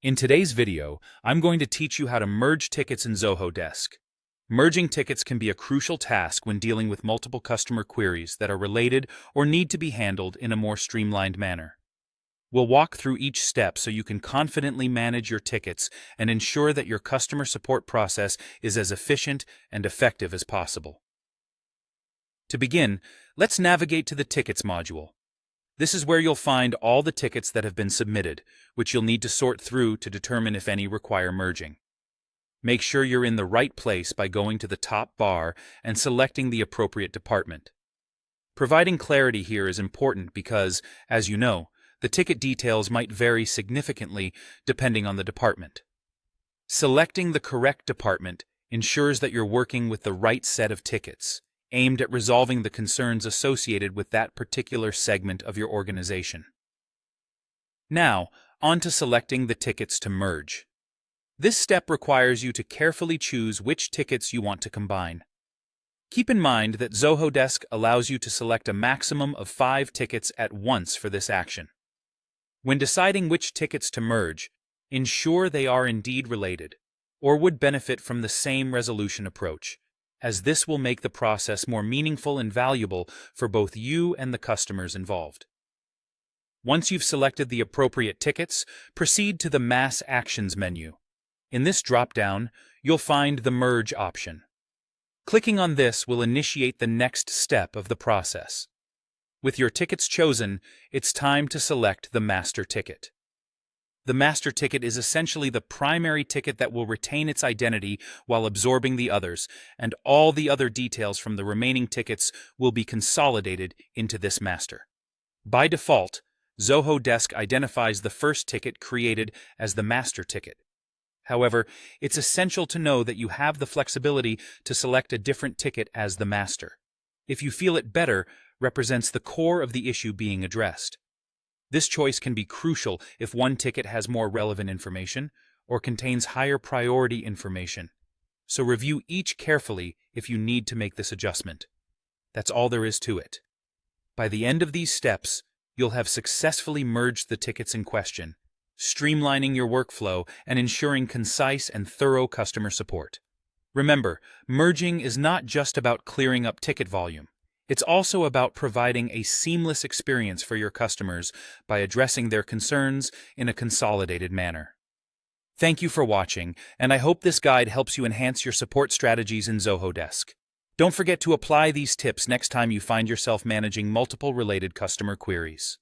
In today's video, I'm going to teach you how to merge tickets in Zoho Desk. Merging tickets can be a crucial task when dealing with multiple customer queries that are related or need to be handled in a more streamlined manner. We'll walk through each step so you can confidently manage your tickets and ensure that your customer support process is as efficient and effective as possible. To begin, let's navigate to the Tickets module. This is where you'll find all the tickets that have been submitted, which you'll need to sort through to determine if any require merging. Make sure you're in the right place by going to the top bar and selecting the appropriate department. Providing clarity here is important because, as you know, the ticket details might vary significantly depending on the department. Selecting the correct department ensures that you're working with the right set of tickets, aimed at resolving the concerns associated with that particular segment of your organization. Now, on to selecting the tickets to merge. This step requires you to carefully choose which tickets you want to combine. Keep in mind that Zoho Desk allows you to select a maximum of 5 tickets at once for this action. When deciding which tickets to merge, ensure they are indeed related, or would benefit from the same resolution approach, as this will make the process more meaningful and valuable for both you and the customers involved. Once you've selected the appropriate tickets, proceed to the Mass Actions menu. In this drop-down, you'll find the Merge option. Clicking on this will initiate the next step of the process. With your tickets chosen, it's time to select the master ticket. The master ticket is essentially the primary ticket that will retain its identity while absorbing the others, and all the other details from the remaining tickets will be consolidated into this master. By default, Zoho Desk identifies the first ticket created as the master ticket. However, it's essential to know that you have the flexibility to select a different ticket as the master, if you feel it better represents the core of the issue being addressed. This choice can be crucial if one ticket has more relevant information or contains higher priority information, so review each carefully if you need to make this adjustment. That's all there is to it. By the end of these steps, you'll have successfully merged the tickets in question, streamlining your workflow and ensuring concise and thorough customer support. Remember, merging is not just about clearing up ticket volume. It's also about providing a seamless experience for your customers by addressing their concerns in a consolidated manner. Thank you for watching, and I hope this guide helps you enhance your support strategies in Zoho Desk. Don't forget to apply these tips next time you find yourself managing multiple related customer queries.